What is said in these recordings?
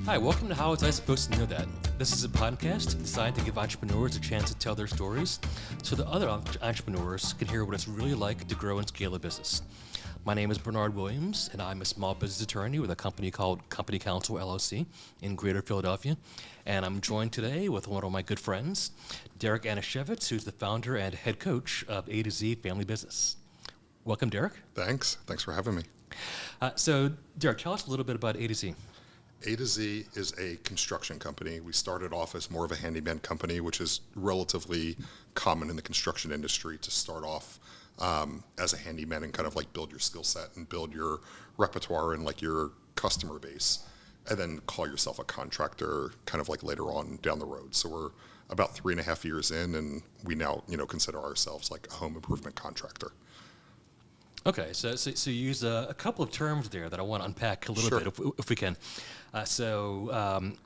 Hi, welcome to How Was I Supposed to Know That? This is a podcast designed to give entrepreneurs a chance to tell their stories so that other entrepreneurs can hear what it's really like to grow and scale a business. My name is Bernard Williams, and I'm a small business attorney with a company called Company Counsel LLC in Greater Philadelphia. And I'm joined today with one of my good friends, Derek Anasiewicz, who's the founder and head coach of A to Z Family Business. Welcome, Derek. Thanks for having me. So, Derek, tell us a little bit about A to Z. A to Z is a construction company. We started off as more of a handyman company, which is relatively common in the construction industry to start off as a handyman and kind of like build your skill set and build your repertoire and like your customer base, and then call yourself a contractor kind of like later on down the road. So we're about 3.5 years in, and we now consider ourselves like a home improvement contractor. Okay, so you use a couple of terms there that I want to unpack a little bit if we can.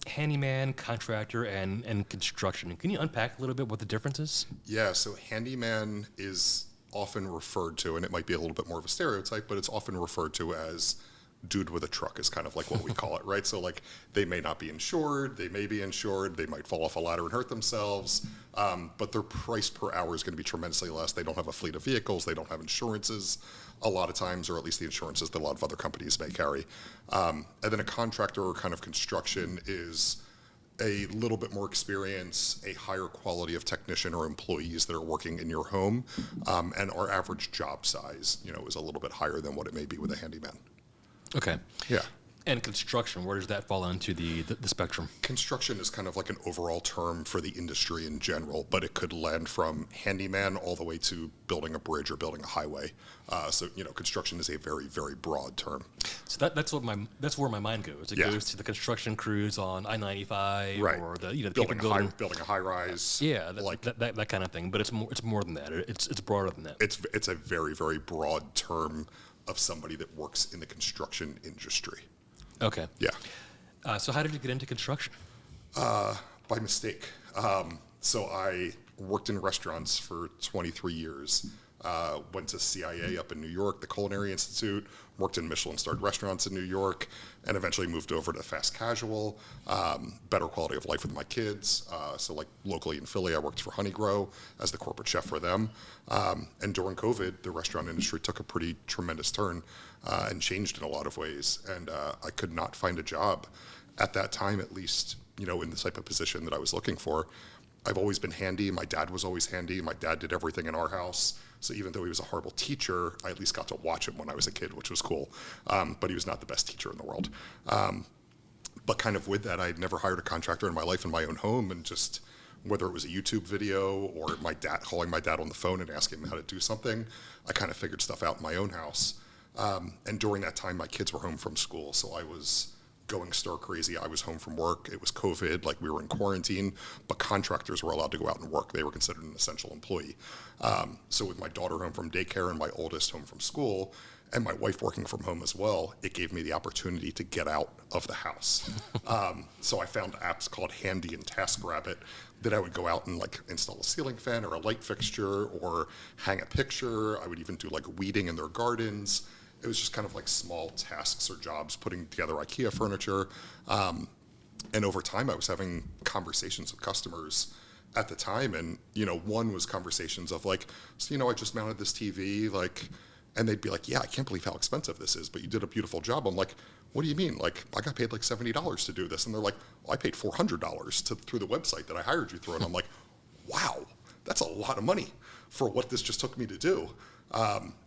Handyman, contractor, and construction. Can you unpack a little bit what the difference is? Yeah, so handyman is often referred to, and it might be a little bit more of a stereotype, but it's often referred to as dude with a truck is kind of like what we call it, right? So like they may not be insured, they may be insured, they might fall off a ladder and hurt themselves, but their price per hour is going to be tremendously less. They don't have a fleet of vehicles, they don't have insurances a lot of times, or at least the insurances that a lot of other companies may carry. And then a contractor or kind of construction is a little bit more experience, a higher quality of technician or employees that are working in your home, and our average job size, is a little bit higher than what it may be with a handyman. Okay. Yeah. And construction, where does that fall into the spectrum? Construction is kind of like an overall term for the industry in general, but it could land from handyman all the way to building a bridge or building a highway. So construction is a very, very broad term. So that's where my mind goes. It goes to the construction crews on I-95, right, or the building a high rise. Yeah, that kind of thing. But it's more than that. It's broader than that. It's a very, very broad term of somebody that works in the construction industry. Okay. Yeah. So how did you get into construction? By mistake. So I worked in restaurants for 23 years. Went to CIA up in New York, the Culinary Institute, worked in Michelin-starred restaurants in New York, and eventually moved over to fast casual, better quality of life with my kids. So like locally in Philly, I worked for Honeygrow as the corporate chef for them. And during COVID, the restaurant industry took a pretty tremendous turn and changed in a lot of ways. And I could not find a job at that time, at least, in the type of position that I was looking for. I've always been handy. My dad was always handy. My dad did everything in our house. So even though he was a horrible teacher, I at least got to watch him when I was a kid, which was cool. But he was not the best teacher in the world. But kind of with that, I had never hired a contractor in my life in my own home, and just whether it was a YouTube video or my dad calling my dad on the phone and asking him how to do something, I kind of figured stuff out in my own house. And during that time, my kids were home from school, so I was going stir crazy. I was home from work. It was COVID, like we were in quarantine, but contractors were allowed to go out and work. They were considered an essential employee. So with my daughter home from daycare and my oldest home from school, and my wife working from home as well, it gave me the opportunity to get out of the house. So I found apps called Handy and TaskRabbit that I would go out and like install a ceiling fan or a light fixture or hang a picture. I would even do like weeding in their gardens. It was just kind of like small tasks or jobs, putting together IKEA furniture. And over time, I was having conversations with customers at the time. And, one was conversations of like, so, I just mounted this TV, like, and they'd be like, yeah, I can't believe how expensive this is, but you did a beautiful job. I'm like, what do you mean? Like, I got paid like $70 to do this. And they're like, well, I paid $400 through the website that I hired you through. And I'm like, wow, that's a lot of money for what this just took me to do.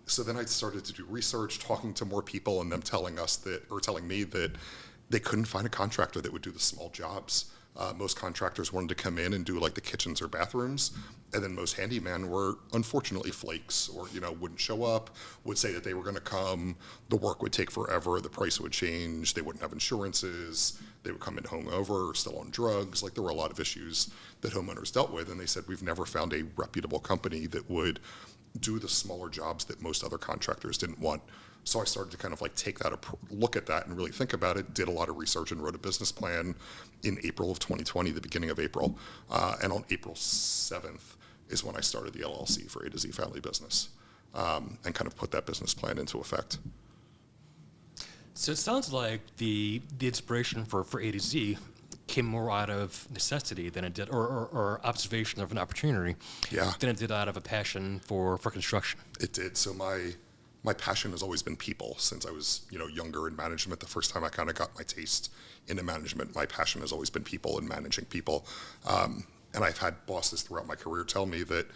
So then I started to do research, talking to more people, and them telling me that they couldn't find a contractor that would do the small jobs. Most contractors wanted to come in and do like the kitchens or bathrooms, and then most handymen were unfortunately flakes, or wouldn't show up, would say that they were going to come, the work would take forever, the price would change, they wouldn't have insurances, they would come in hungover or still on drugs. Like there were a lot of issues that homeowners dealt with, and they said we've never found a reputable company that would do the smaller jobs that most other contractors didn't want. So I started to kind of like take that, look at that and really think about it, did a lot of research and wrote a business plan in April of 2020, the beginning of April. And on April 7th is when I started the LLC for A to Z Family Business, and kind of put that business plan into effect. So it sounds like the inspiration for A to Z came more out of necessity than it did, or observation of an opportunity, Yeah. than it did out of a passion for construction. It did. So my passion has always been people since I was, younger in management. The first time I kind of got my taste into management, my passion has always been people and managing people. And I've had bosses throughout my career tell me that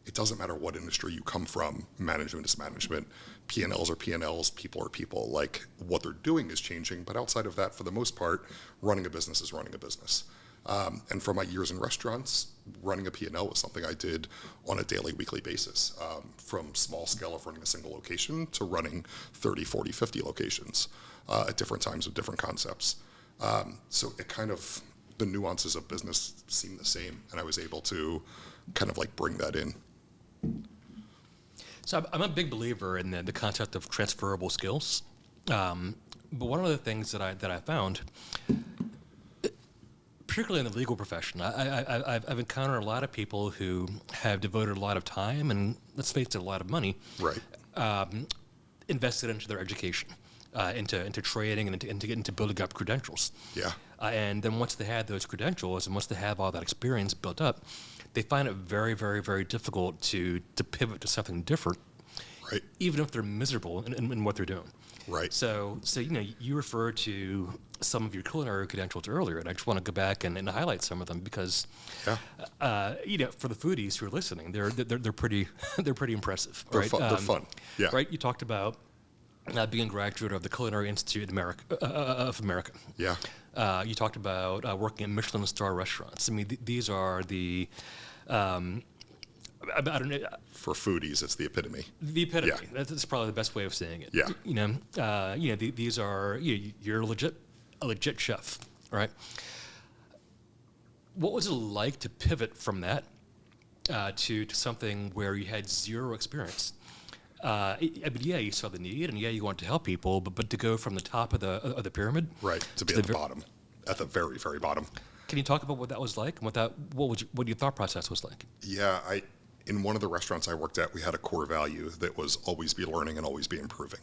it doesn't matter what industry you come from, management is management. P&Ls are P&Ls, people are people. Like, what they're doing is changing, but outside of that, for the most part, running a business is running a business. And for my years in restaurants, running a P&L was something I did on a daily, weekly basis, from small scale of running a single location to running 30, 40, 50 locations at different times with different concepts. So it kind of, the nuances of business seem the same, and I was able to kind of like bring that in. So I'm a big believer in the concept of transferable skills. But one of the things that I found, particularly in the legal profession, I've encountered a lot of people who have devoted a lot of time and, let's face it, a lot of money, Right. invested into their education, into training and into building up credentials. Yeah. And then once they had those credentials and once they have all that experience built up, they find it very, very, very difficult to pivot to something different, Right. even if they're miserable in what they're doing. Right. So you referred to some of your culinary credentials earlier, and I just want to go back and highlight some of them because, Yeah. for the foodies who are listening, they're pretty they're pretty impressive. They're right? fun. They're fun. Yeah. Right. You talked about being a graduate of the Culinary Institute of America. Yeah. You talked about working at Michelin star restaurants. I mean, these are the I don't know. For foodies, it's the epitome. The epitome. Yeah. That's probably the best way of saying it. Yeah. These are you're a legit chef, right? What was it like to pivot from that to something where you had zero experience? You saw the need, and you wanted to help people, but to go from the top of the pyramid, Right. To be at the bottom, at the very, very bottom. Can you talk about what that was like, and what your thought process was like? Yeah. In one of the restaurants I worked at, we had a core value that was always be learning and always be improving.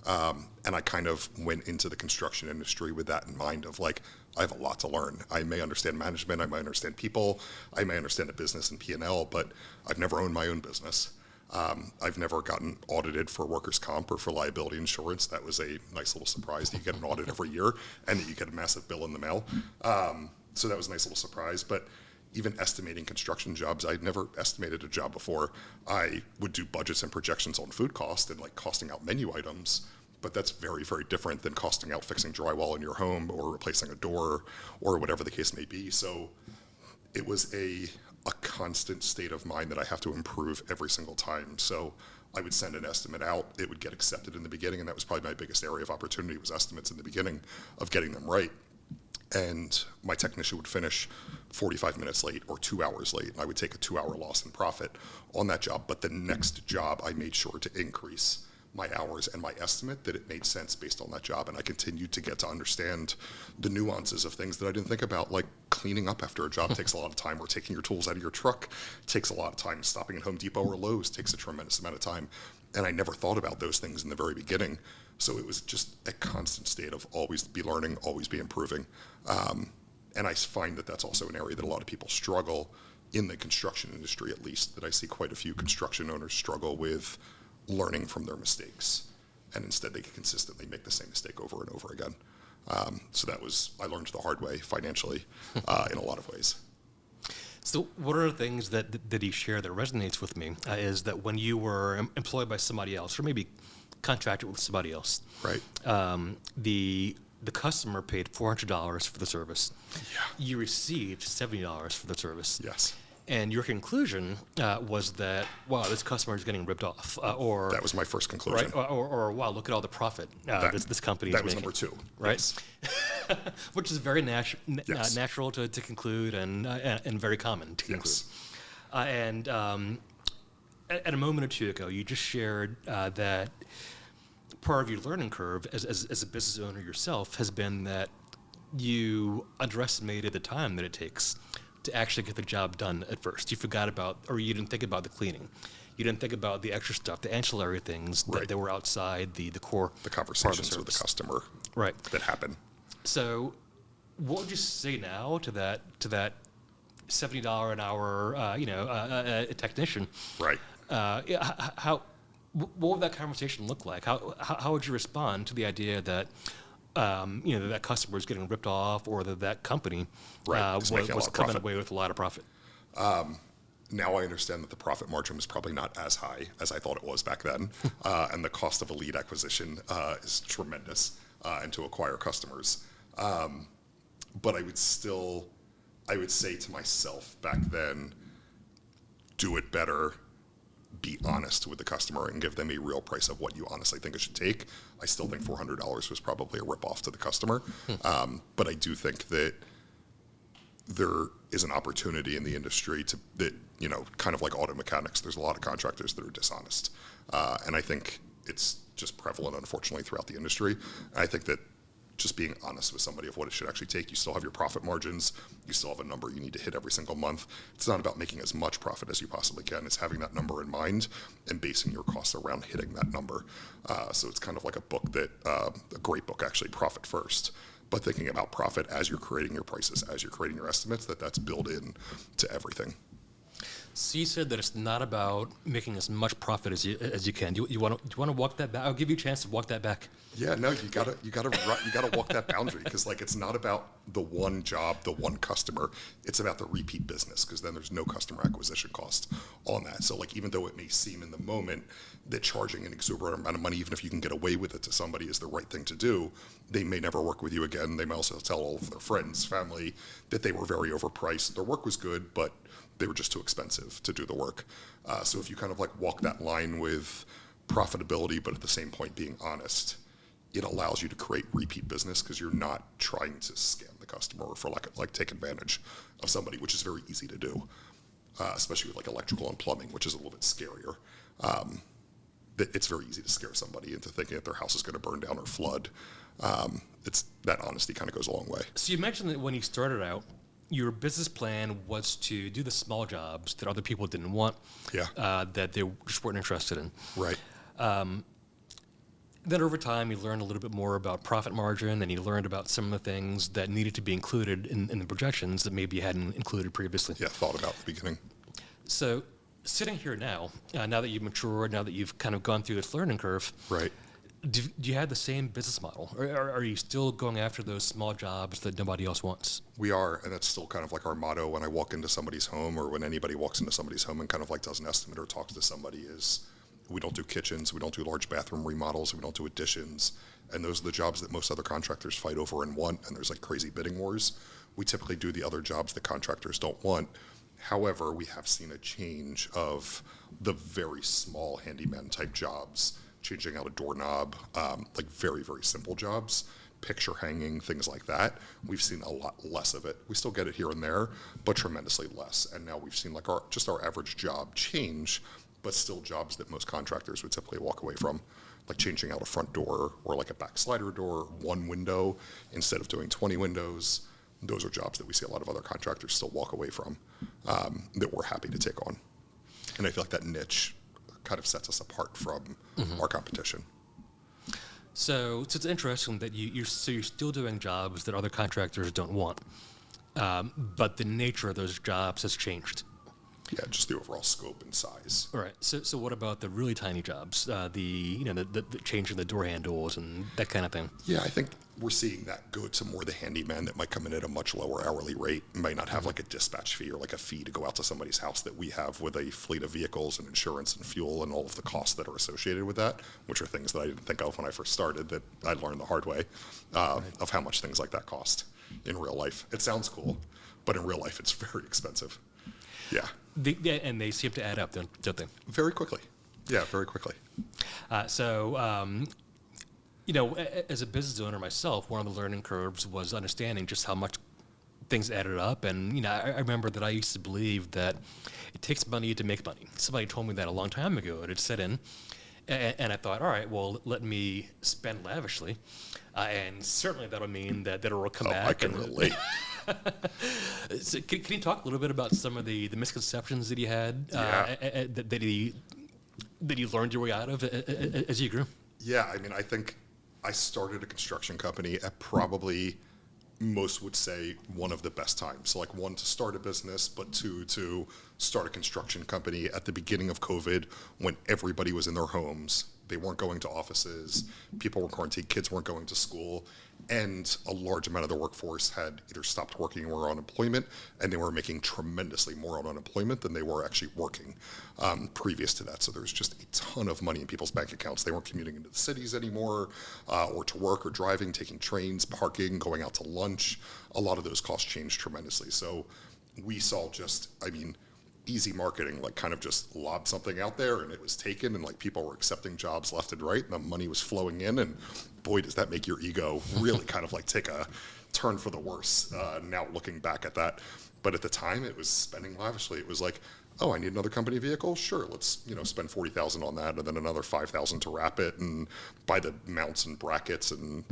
And I kind of went into the construction industry with that in mind of like, I have a lot to learn. I may understand management, I might understand people, I may understand a business and P&L, but I've never owned my own business. I've never gotten audited for workers' comp or for liability insurance. That was a nice little surprise that you get an audit every year and that you get a massive bill in the mail. So that was a nice little surprise. But even estimating construction jobs, I'd never estimated a job before. I would do budgets and projections on food cost and like costing out menu items, but that's very, very different than costing out fixing drywall in your home or replacing a door or whatever the case may be. So it was a constant state of mind that I have to improve every single time. So I would send an estimate out, it would get accepted in the beginning, and that was probably my biggest area of opportunity was estimates in the beginning of getting them right. And my technician would finish 45 minutes late or 2 hours late, and I would take a 2-hour loss in profit on that job. But the next job, I made sure to increase my hours and my estimate that it made sense based on that job. And I continued to get to understand the nuances of things that I didn't think about, like cleaning up after a job takes a lot of time, or taking your tools out of your truck takes a lot of time, stopping at Home Depot or Lowe's takes a tremendous amount of time. And I never thought about those things in the very beginning. So it was just a constant state of always be learning, always be improving. And I find that that's also an area that a lot of people struggle in the construction industry, at least, that I see quite a few construction owners struggle with learning from their mistakes. And instead they can consistently make the same mistake over and over again. So I learned the hard way financially in a lot of ways. So one of the things that he shared that resonates with me is that when you were employed by somebody else, or maybe contracted with somebody else, Right. The customer paid $400 for the service. Yeah. You received $70 for the service. Yes. And your conclusion was that, wow, this customer is getting ripped off, or That was my first conclusion. right, or wow, look at all the profit this company is That was making. number two. Right. Yes. Which is very Yes. natural to conclude and very common to conclude. Yes. And at a moment or two ago, you just shared that part of your learning curve as a business owner yourself has been that you underestimated the time that it takes to actually get the job done at first. You forgot about, or you didn't think about the cleaning. You didn't think about the extra stuff, the ancillary things that were outside the core. The conversations with the customer that happen. So what would you say now to that $70 an hour technician? Right. What would that conversation look like? How would you respond to the idea that that customer is getting ripped off, or that company was coming away with a lot of profit? Now I understand that the profit margin was probably not as high as I thought it was back then, and the cost of a lead acquisition is tremendous, and to acquire customers. But I would say to myself back then, do it better. Be honest with the customer and give them a real price of what you honestly think it should take. I still think $400 was probably a ripoff to the customer, but I do think that there is an opportunity in the industry kind of like auto mechanics. There's a lot of contractors that are dishonest, and I think it's just prevalent, unfortunately, throughout the industry. And I think that just being honest with somebody of what it should actually take. You still have your profit margins. You still have a number you need to hit every single month. It's not about making as much profit as you possibly can. It's having that number in mind and basing your costs around hitting that number. So it's kind of like a book a great book actually, Profit First. But thinking about profit as you're creating your prices, as you're creating your estimates, that's built in to everything. So you said that it's not about making as much profit as you can. Do you want to walk that back? I'll give you a chance to walk that back. Yeah, no, you gotta walk that boundary, because it's not about the one job, the one customer. It's about the repeat business, because then there's no customer acquisition cost on that. So even though it may seem in the moment that charging an exorbitant amount of money, even if you can get away with it to somebody, is the right thing to do, they may never work with you again. They may also tell all of their friends, family, that they were very overpriced. Their work was good, but they were just too expensive to do the work. So if you kind of walk that line with profitability, but at the same point being honest, it allows you to create repeat business, because you're not trying to scam the customer or for take advantage of somebody, which is very easy to do, especially with electrical and plumbing, which is a little bit scarier. It's very easy to scare somebody into thinking that their house is going to burn down or flood. It's that honesty kind of goes a long way. So you mentioned that when you started out, your business plan was to do the small jobs that other people didn't want, that they just weren't interested in. Right. Then over time, you learned a little bit more about profit margin, and you learned about some of the things that needed to be included in the projections that maybe you hadn't included previously. Yeah, thought about at the beginning. So sitting here now that you've matured, now that you've kind of gone through this learning curve, right? Do you have the same business model, or are you still going after those small jobs that nobody else wants? We are, and that's still kind of our motto when I walk into somebody's home, or when anybody walks into somebody's home and kind of does an estimate or talks to somebody, is we don't do kitchens, we don't do large bathroom remodels, we don't do additions, and those are the jobs that most other contractors fight over and want, and there's crazy bidding wars. We typically do the other jobs that contractors don't want. However, we have seen a change of the very small handyman type jobs, changing out a doorknob, very, very simple jobs, picture hanging, things like that. We've seen a lot less of it. We still get it here and there, but tremendously less. And now we've seen our average job change, but still jobs that most contractors would typically walk away from, like changing out a front door or a back slider door, one window instead of doing 20 windows. Those are jobs that we see a lot of other contractors still walk away from, that we're happy to take on. And I feel like that niche kind of sets us apart from our competition. So it's interesting that you're still doing jobs that other contractors don't want, but the nature of those jobs has changed. Yeah, just the overall scope and size. All right. So what about the really tiny jobs, the changing the door handles and that kind of thing? Yeah, I think we're seeing that go to more the handyman that might come in at a much lower hourly rate, might not have a dispatch fee or a fee to go out to somebody's house that we have with a fleet of vehicles and insurance and fuel and all of the costs that are associated with that, which are things that I didn't think of when I first started, that I learned the hard way, of how much things like that cost in real life. It sounds cool, but in real life it's very expensive. Yeah. And they seem to add up, don't they? Very quickly. Yeah, very quickly. As a business owner myself, one of the learning curves was understanding just how much things added up. And, I remember that I used to believe that it takes money to make money. Somebody told me that a long time ago, and it set in. And I thought, all right, well, let me spend lavishly. And certainly that'll mean that it'll come back. I can relate. So can you talk a little bit about some of the misconceptions that he had, that he that you learned your way out of as you grew? Yeah, I mean, I think I started a construction company at probably, most would say, one of the best times. So like, one, to start a business, but two, to start a construction company at the beginning of COVID when everybody was in their homes. They weren't going to offices, people were quarantined, kids weren't going to school, and a large amount of the workforce had either stopped working or were on unemployment, and they were making tremendously more on unemployment than they were actually working previous to that. So there was just a ton of money in people's bank accounts. They weren't commuting into the cities anymore, or to work or driving, taking trains, parking, going out to lunch. A lot of those costs changed tremendously. So we saw just, I mean, easy marketing, like kind of just lob something out there and it was taken, and like people were accepting jobs left and right and the money was flowing in, and boy, does that make your ego really kind of like take a turn for the worse now looking back at that. But at the time it was spending lavishly. It was like, oh, I need another company vehicle, sure, let's spend $40,000 on that, and then another $5,000 to wrap it and buy the mounts and brackets and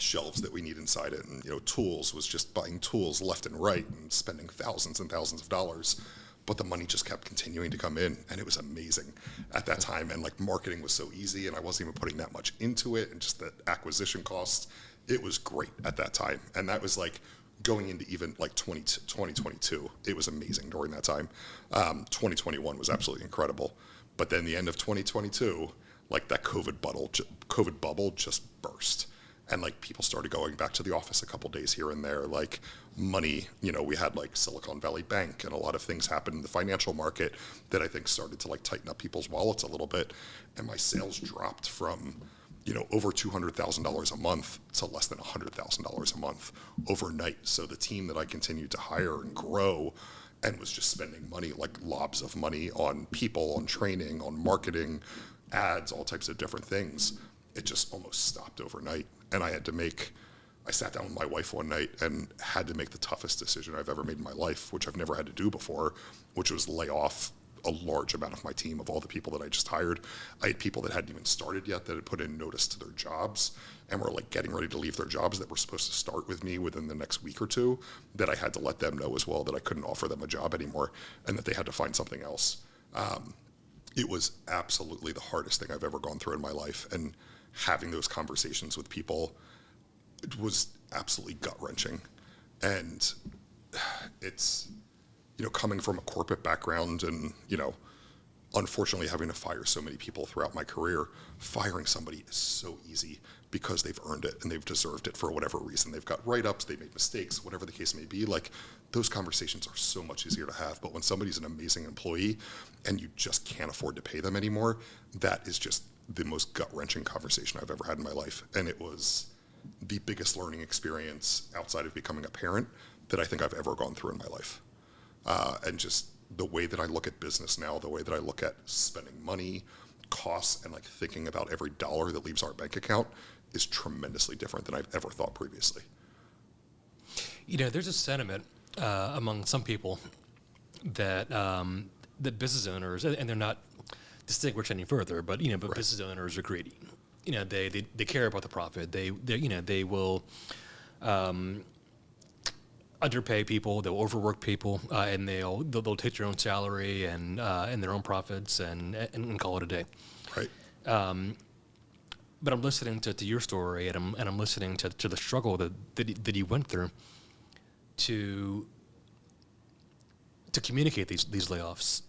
shelves that we need inside it, and tools, was just buying tools left and right and spending thousands and thousands of dollars. But the money just kept continuing to come in, and it was amazing at that time. And like, marketing was so easy, and I wasn't even putting that much into it, and just the acquisition costs, it was great at that time. And that was like going into even like 2022, it was amazing during that time. 2021 was absolutely incredible, but then the end of 2022, like that COVID bubble just burst. And like, people started going back to the office a couple days here and there. Like, money, we had like Silicon Valley Bank, and a lot of things happened in the financial market that I think started to like tighten up people's wallets a little bit. And my sales dropped from, over $200,000 a month to less than $100,000 a month overnight. So the team that I continued to hire and grow, and was just spending money, like lobs of money, on people, on training, on marketing, ads, all types of different things, it just almost stopped overnight. And I sat down with my wife one night and had to make the toughest decision I've ever made in my life, which I've never had to do before, which was lay off a large amount of my team, of all the people that I just hired. I had people that hadn't even started yet that had put in notice to their jobs and were like getting ready to leave their jobs, that were supposed to start with me within the next week or two, that I had to let them know as well that I couldn't offer them a job anymore and that they had to find something else. It was absolutely the hardest thing I've ever gone through in my life. And having those conversations with people, it was absolutely gut-wrenching. And it's, coming from a corporate background and, unfortunately having to fire so many people throughout my career, firing somebody is so easy because they've earned it and they've deserved it for whatever reason. They've got write-ups, they made mistakes, whatever the case may be. Like, those conversations are so much easier to have. But when somebody's an amazing employee and you just can't afford to pay them anymore, that is just the most gut-wrenching conversation I've ever had in my life. And it was the biggest learning experience outside of becoming a parent that I think I've ever gone through in my life. And just the way that I look at business now, the way that I look at spending money, costs, and like thinking about every dollar that leaves our bank account is tremendously different than I've ever thought previously. There's a sentiment among some people that that business owners, and they're not distinguished any further, but but right. Business owners are greedy. They care about the profit. They will underpay people. They'll overwork people, and they'll take their own salary and their own profits and call it a day. Right. But I'm listening to your story, and I'm listening to the struggle that you went through to communicate these layoffs.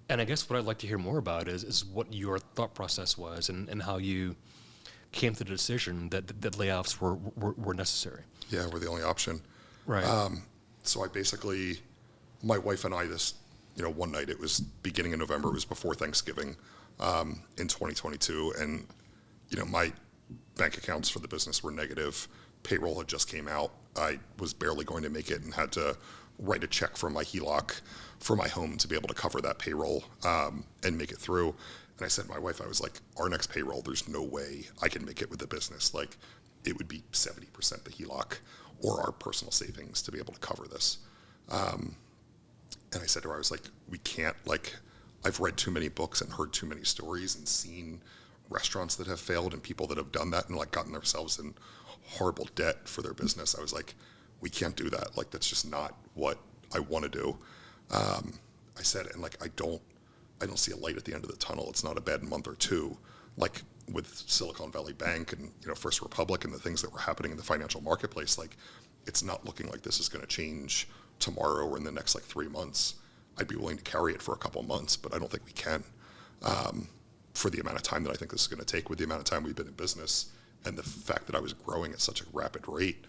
And I guess what I'd like to hear more about is what your thought process was and how you came to the decision that layoffs were necessary. Yeah, we're the only option. Right. So I basically, my wife and I, one night, it was beginning of November, it was before Thanksgiving in 2022. And, my bank accounts for the business were negative. Payroll had just came out. I was barely going to make it and had to write a check from my HELOC for my home to be able to cover that payroll and make it through. And I said to my wife, I was like, our next payroll, there's no way I can make it with the business. Like, it would be 70% the HELOC or our personal savings to be able to cover this. And I said to her, I was like, we can't, like, I've read too many books and heard too many stories and seen restaurants that have failed and people that have done that and like gotten themselves in horrible debt for their business. I was like, we can't do that. Like, that's just not what I want to do. I said, and like, I don't I don't see a light at the end of the tunnel. It's not a bad month or two, like with Silicon Valley Bank and First Republic and the things that were happening in the financial marketplace. Like, it's not looking like this is going to change tomorrow or in the next 3 months. I'd be willing to carry it for a couple months, but I don't think we can, for the amount of time that I think this is going to take, with the amount of time we've been in business and the fact that I was growing at such a rapid rate.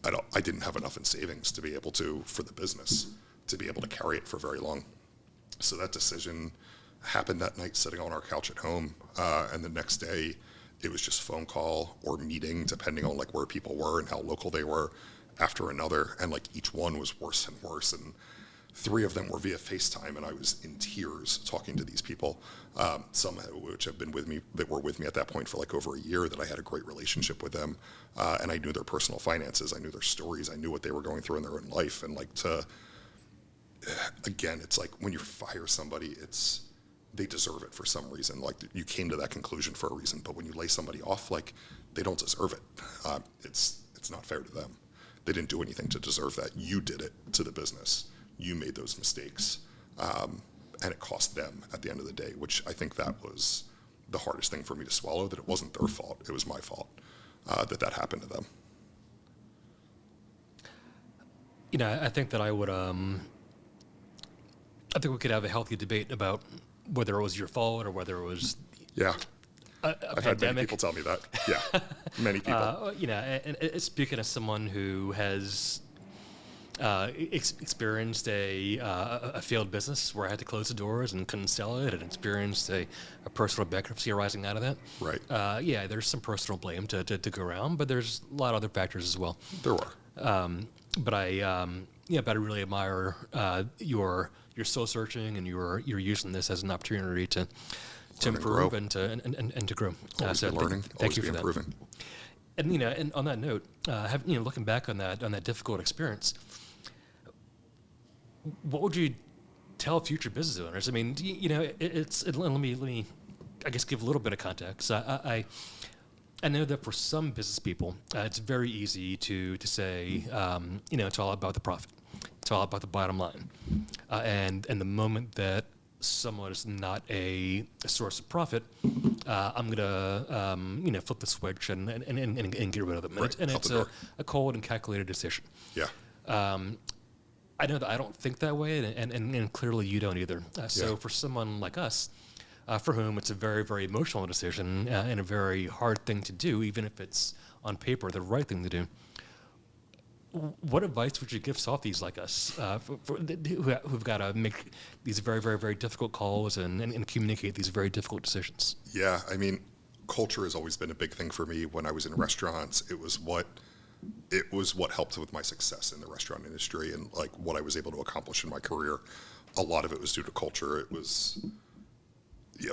I didn't have enough in savings to be able to, for the business, to be able to carry it for very long. So that decision happened that night sitting on our couch at home. And the next day it was just phone call or meeting, depending on where people were and how local they were, after another. And each one was worse and worse. And 3 of them were via FaceTime, and I was in tears talking to these people. Some which have been with me, that were with me at that point for over a year, that I had a great relationship with them. And I knew their personal finances. I knew their stories. I knew what they were going through in their own life. And again, it's when you fire somebody, they deserve it for some reason. You came to that conclusion for a reason, but when you lay somebody off, they don't deserve it. It's not fair to them. They didn't do anything to deserve that. You did it to the business. You made those mistakes, and it cost them at the end of the day, which I think that was the hardest thing for me to swallow, that it wasn't their fault, it was my fault, that happened to them. I think that I would, I think we could have a healthy debate about whether it was your fault or whether it was I've had many people tell me that. Yeah, many people. And speaking as someone who has experienced a failed business where I had to close the doors and couldn't sell it, and experienced a personal bankruptcy arising out of that. Right. There's some personal blame to go around, but there's a lot of other factors as well. There were. But I really admire your soul searching, and you're using this as an opportunity to improve and to grow. Always be learning. Thank you for improving. That. And on that note, looking back on that difficult experience, what would you tell future business owners? I mean, let me I guess give a little bit of context. I know that for some business people, it's very easy to say, it's all about the profit. It's all about the bottom line. And the moment that someone is not a source of profit, I'm gonna flip the switch and get rid of them. Right. And it's a cold and calculated decision. Yeah. I know that I don't think that way, and clearly you don't either. So for someone like us, for whom it's a very, very emotional decision and a very hard thing to do, even if it's on paper the right thing to do, what advice would you give softies like us who've got to make these very, very, very difficult calls and communicate these very difficult decisions? Yeah, I mean, culture has always been a big thing for me. When I was in restaurants, it was what helped with my success in the restaurant industry and what I was able to accomplish in my career. A lot of it was due to culture. It was,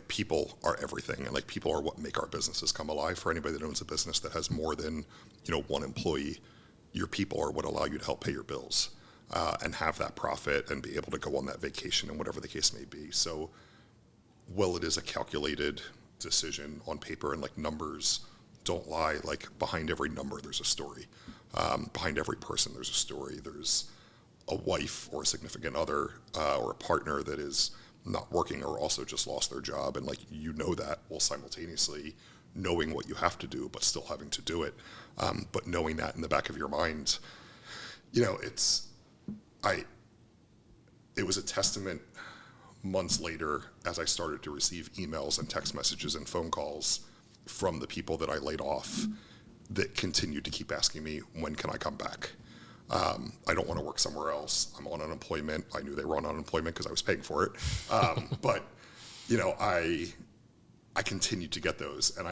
people are everything, and people are what make our businesses come alive. For anybody that owns a business that has more than one employee, your people are what allow you to help pay your bills and have that profit and be able to go on that vacation and whatever the case may be. So, while it is a calculated decision on paper and numbers don't lie, behind every number there's a story. Behind every person there's a story. There's a wife or a significant other or a partner that is not working or also just lost their job, and that while simultaneously knowing what you have to do but still having to do it. But knowing that in the back of your mind, it was a testament months later as I started to receive emails and text messages and phone calls from the people that I laid off that continued to keep asking me, when can I come back? I don't want to work somewhere else. I'm on unemployment. I knew they were on unemployment because I was paying for it. But, I continued to get those. And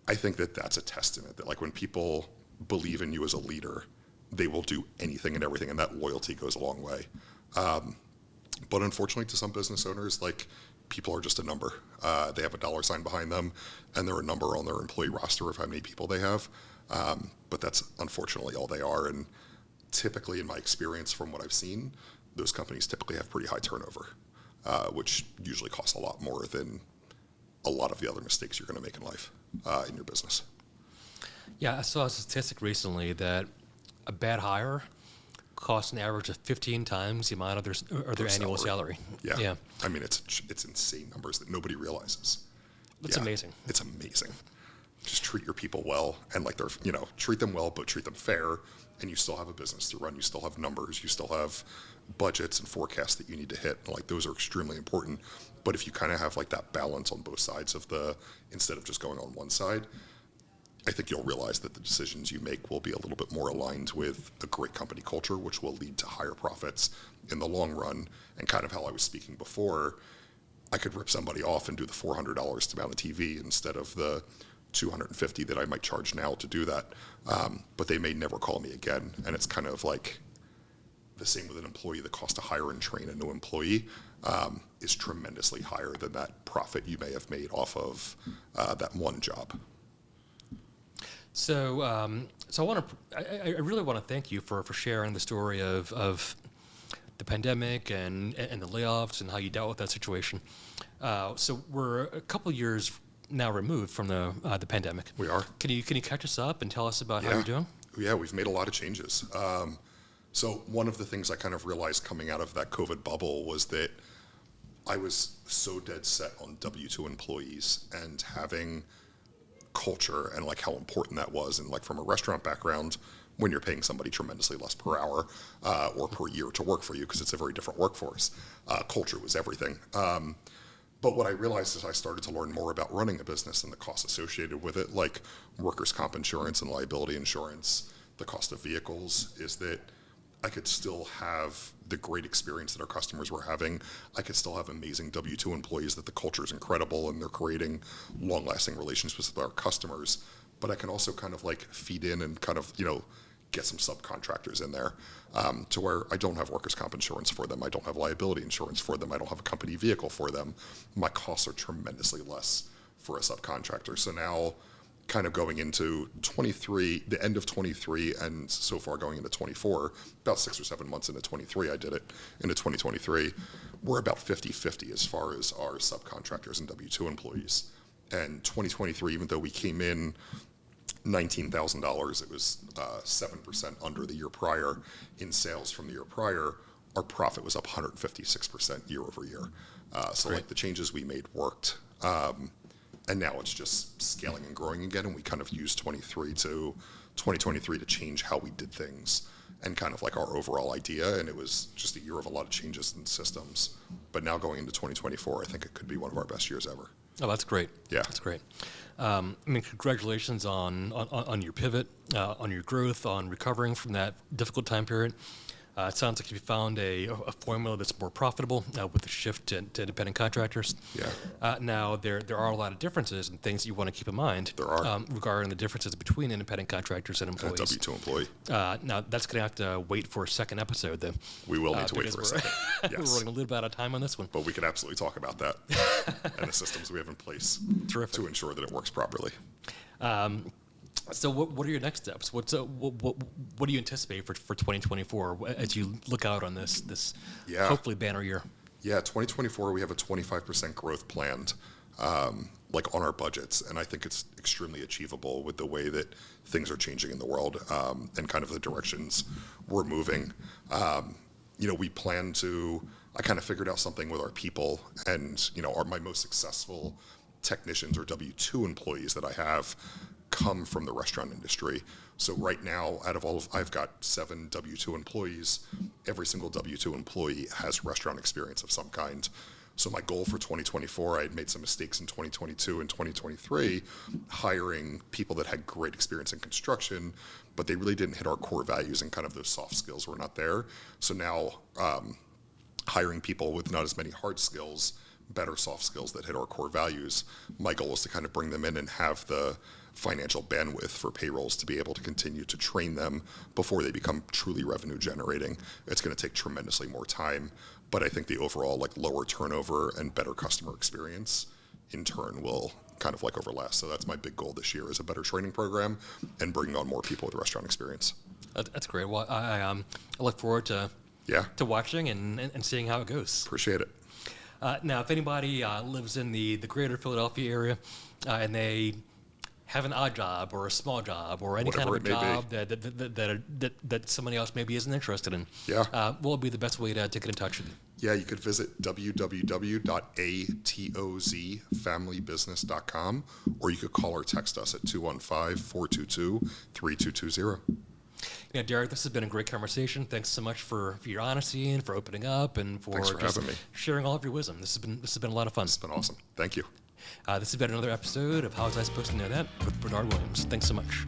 I think that that's a testament that when people believe in you as a leader, they will do anything and everything. And that loyalty goes a long way. But unfortunately to some business owners, people are just a number. They have a dollar sign behind them, and they're a number on their employee roster of how many people they have. But that's unfortunately all they are. And typically, in my experience from what I've seen, those companies typically have pretty high turnover, which usually costs a lot more than a lot of the other mistakes you're going to make in life, in your business. Yeah, I saw a statistic recently that a bad hire cost an average of 15 times the amount of their annual salary. Yeah. I mean, it's insane numbers that nobody realizes. That's amazing. It's amazing. Just treat your people well, and like treat them well, but treat them fair, and you still have a business to run. You still have numbers. You still have budgets and forecasts that you need to hit. And like those are extremely important. But if you kind of have like that balance on both sides instead of just going on one side, I think you'll realize that the decisions you make will be a little bit more aligned with a great company culture, which will lead to higher profits in the long run. And kind of how I was speaking before, I could rip somebody off and do the $400 to mount a TV instead of the $250 that I might charge now to do that. But they may never call me again. And it's kind of like the same with an employee. The cost to hire and train a new employee is tremendously higher than that profit you may have made off of that one job. So, I really want to thank you for sharing the story of the pandemic and the layoffs and how you dealt with that situation. So we're a couple of years now removed from the pandemic. We are. Can you catch us up and tell us about how you're doing? Yeah, we've made a lot of changes. So one of the things I kind of realized coming out of that COVID bubble was that I was so dead set on W-2 employees and having culture and like how important that was. And like from a restaurant background, when you're paying somebody tremendously less per hour or per year to work for you, because it's a very different workforce, culture was everything. But what I realized as I started to learn more about running a business and the costs associated with it, like workers' comp insurance and liability insurance, the cost of vehicles, is that I could still have the great experience that our customers were having. I could still have amazing W-2 employees that the culture is incredible and they're creating long-lasting relationships with our customers. But I can also kind of like feed in and kind of, get some subcontractors in there to where I don't have workers' comp insurance for them. I don't have liability insurance for them. I don't have a company vehicle for them. My costs are tremendously less for a subcontractor. So now kind of going into 23, the end of 23, and so far going into 24, about 6 or 7 months into 23, I did it into 2023, we're about 50-50 as far as our subcontractors and W-2 employees. And 2023, even though we came in $19,000, it was 7% under the year prior in sales from the year prior, our profit was up 156% year over year. So like the changes we made worked. And now it's just scaling and growing again, and we kind of used 2023 to change how we did things and kind of like our overall idea, and it was just a year of a lot of changes in systems. But now going into 2024, I think it could be one of our best years ever. Oh, that's great. Yeah. That's great. Congratulations on your pivot, on your growth, on recovering from that difficult time period. It sounds like you found a formula that's more profitable with the shift to independent contractors. Yeah. Now, there are a lot of differences and things you want to keep in mind. There are. Regarding the differences between independent contractors and employees. And a W-2 employee. Now, that's going to have to wait for a second episode, though. We will need to wait for a second. Yes. We're running a little bit out of time on this one. But we could absolutely talk about that and the systems we have in place to ensure that it works properly. So what are your next steps? What do you anticipate for 2024 as you look out on this hopefully banner year? Yeah, 2024 we have a 25% growth planned, like on our budgets, and I think it's extremely achievable with the way that things are changing in the world and kind of the directions we're moving. We plan to. I kind of figured out something with our people, and my most successful technicians or W-2 employees that I have come from the restaurant industry. So right now, I've got 7 W-2 employees. Every single W-2 employee has restaurant experience of some kind. So my goal for 2024, I had made some mistakes in 2022 and 2023, hiring people that had great experience in construction, but they really didn't hit our core values and kind of those soft skills were not there. So now hiring people with not as many hard skills, better soft skills that hit our core values, my goal is to kind of bring them in and have the financial bandwidth for payrolls to be able to continue to train them before they become truly revenue generating. It's going to take tremendously more time, but I think the overall like lower turnover and better customer experience in turn will kind of like overlast. So that's my big goal this year is a better training program and bringing on more people with restaurant experience. That's great. Well, I look forward to watching and seeing how it goes. Appreciate it. Now, if anybody lives in the greater Philadelphia area and they have an odd job or a small job or any kind Whatever of a it may job that somebody else maybe isn't interested in, Yeah. what would be the best way to get in touch with you? Yeah, you could visit www.atozfamilybusiness.com, or you could call or text us at 215-422-3220. Yeah, Derek, this has been a great conversation. Thanks so much for your honesty and for opening up and for Thanks for just having me. sharing all of your wisdom. This has been a lot of fun. It's been awesome. Thank you. This has been another episode of How Was I Supposed to Know That with Bernard Williams. Thanks so much.